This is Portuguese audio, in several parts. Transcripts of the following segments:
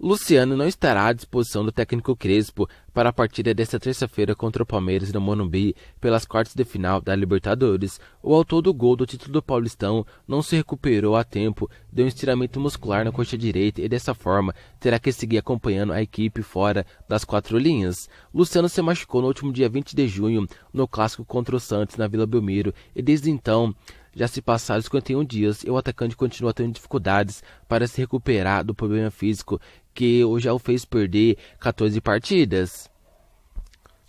Luciano não estará à disposição do técnico Crespo para a partida desta terça-feira contra o Palmeiras no Morumbi pelas quartas de final da Libertadores. O autor do gol do título do Paulistão não se recuperou a tempo, deu um estiramento muscular na coxa direita e dessa forma terá que seguir acompanhando a equipe fora das quatro linhas. Luciano se machucou no último dia 20 de junho no clássico contra o Santos na Vila Belmiro e desde então já se passaram 51 dias e o atacante continua tendo dificuldades para se recuperar do problema físico que já o fez perder 14 partidas.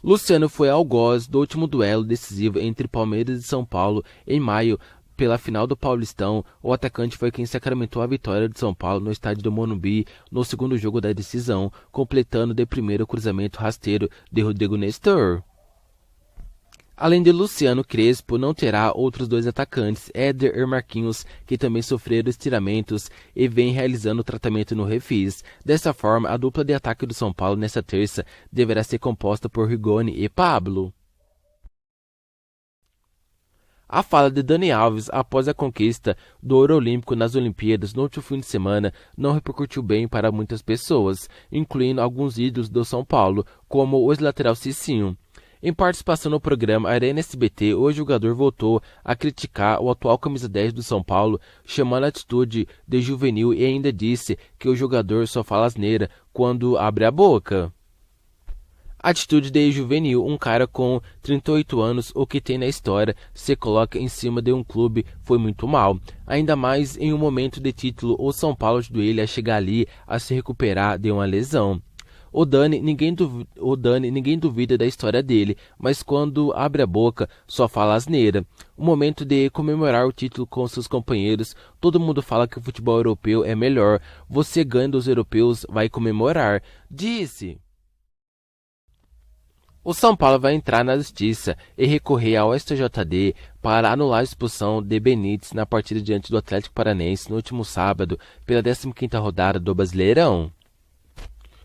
Luciano foi algoz do último duelo decisivo entre Palmeiras e São Paulo em maio pela final do Paulistão. O atacante foi quem sacramentou a vitória de São Paulo no estádio do Morumbi no segundo jogo da decisão, completando de primeiro cruzamento rasteiro de Rodrigo Nestor. Além de Luciano, Crespo não terá outros dois atacantes, Éder e Marquinhos, que também sofreram estiramentos e vem realizando o tratamento no refis. Dessa forma, a dupla de ataque do São Paulo nesta terça deverá ser composta por Rigoni e Pablo. A fala de Dani Alves após a conquista do ouro olímpico nas Olimpíadas no último fim de semana não repercutiu bem para muitas pessoas, incluindo alguns ídolos do São Paulo, como o ex-lateral Cicinho. Em participação no programa Arena SBT, o jogador voltou a criticar o atual camisa 10 do São Paulo, chamando a atitude de juvenil e ainda disse que o jogador só fala asneira quando abre a boca. Atitude de juvenil, um cara com 38 anos, o que tem na história, se coloca em cima de um clube, foi muito mal. Ainda mais em um momento de título, o São Paulo ajudou ele a chegar ali a se recuperar de uma lesão. O Dani, ninguém duvida da história dele, mas quando abre a boca, só fala asneira. O momento de comemorar o título com seus companheiros, todo mundo fala que o futebol europeu é melhor. Você ganha dos europeus, vai comemorar, disse. O São Paulo vai entrar na justiça e recorrer ao STJD para anular a expulsão de Benítez na partida diante do Atlético Paranaense no último sábado, pela 15ª rodada do Brasileirão.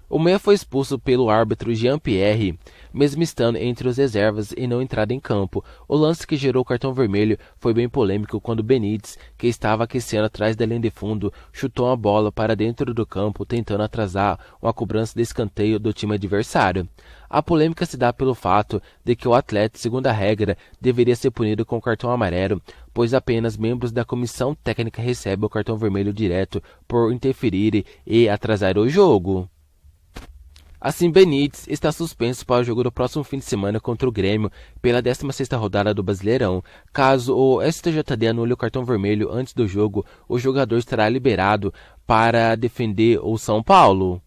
O meia foi expulso pelo árbitro Jean-Pierre, mesmo estando entre os reservas e não entrado em campo. O lance que gerou o cartão vermelho foi bem polêmico quando Benítez, que estava aquecendo atrás da linha de fundo, chutou a bola para dentro do campo, tentando atrasar uma cobrança de escanteio do time adversário. A polêmica se dá pelo fato de que o atleta, segundo a regra, deveria ser punido com cartão amarelo, pois apenas membros da comissão técnica recebem o cartão vermelho direto por interferir e atrasar o jogo. Assim, Benítez está suspenso para o jogo do próximo fim de semana contra o Grêmio pela 16ª rodada do Brasileirão. Caso o STJD anule o cartão vermelho antes do jogo, o jogador estará liberado para defender o São Paulo.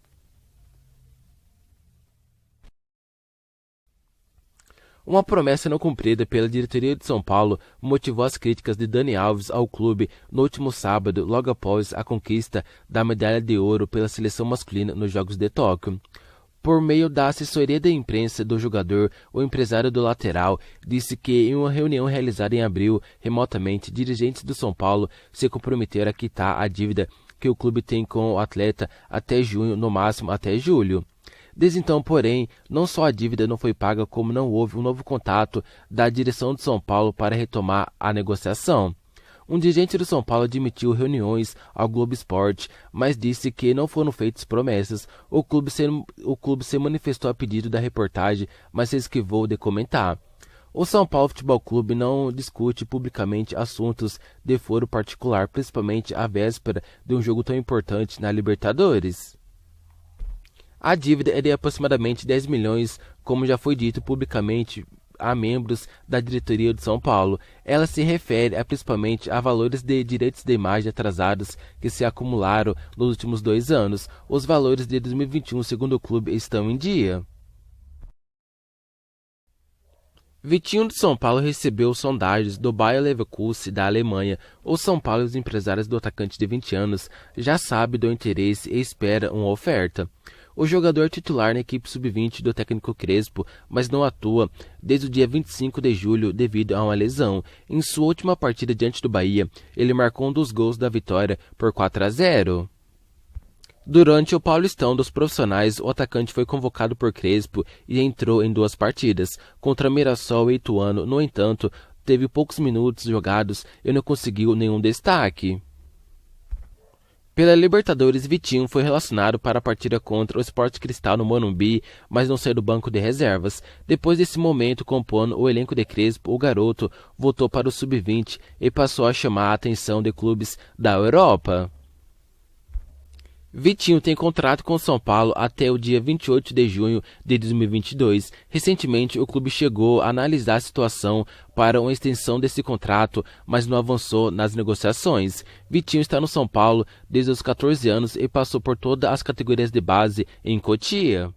Uma promessa não cumprida pela diretoria de São Paulo motivou as críticas de Dani Alves ao clube no último sábado, logo após a conquista da medalha de ouro pela seleção masculina nos Jogos de Tóquio. Por meio da assessoria de imprensa do jogador, o empresário do lateral disse que em uma reunião realizada em abril, remotamente, dirigentes do São Paulo se comprometeram a quitar a dívida que o clube tem com o atleta até junho, no máximo até julho. Desde então, porém, não só a dívida não foi paga, como não houve um novo contato da direção de São Paulo para retomar a negociação. Um dirigente do São Paulo admitiu reuniões ao Globo Esporte, mas disse que não foram feitas promessas. O clube se manifestou a pedido da reportagem, mas se esquivou de comentar. O São Paulo Futebol Clube não discute publicamente assuntos de foro particular, principalmente à véspera de um jogo tão importante na Libertadores. A dívida é de aproximadamente 10 milhões, como já foi dito publicamente a membros da diretoria de São Paulo. Ela se refere principalmente a valores de direitos de imagem atrasados que se acumularam nos últimos 2 anos. Os valores de 2021, segundo o clube, estão em dia. Vitinho do São Paulo recebeu sondagens do Bayer Leverkusen da Alemanha. O São Paulo e os empresários do atacante de 20 anos já sabem do interesse e espera uma oferta. O jogador é titular na equipe sub-20 do técnico Crespo, mas não atua desde o dia 25 de julho devido a uma lesão. Em sua última partida diante do Bahia, ele marcou um dos gols da vitória por 4-0. Durante o Paulistão dos Profissionais, o atacante foi convocado por Crespo e entrou em 2 partidas. Contra Mirassol e Ituano, no entanto, teve poucos minutos jogados e não conseguiu nenhum destaque. Pela Libertadores, Vitinho foi relacionado para a partida contra o Sport Cristal no Morumbi, mas não saiu do banco de reservas. Depois desse momento, compondo o elenco de Crespo, o garoto voltou para o Sub-20 e passou a chamar a atenção de clubes da Europa. Vitinho tem contrato com o São Paulo até o dia 28 de junho de 2022. Recentemente, o clube chegou a analisar a situação para uma extensão desse contrato, mas não avançou nas negociações. Vitinho está no São Paulo desde os 14 anos e passou por todas as categorias de base em Cotia.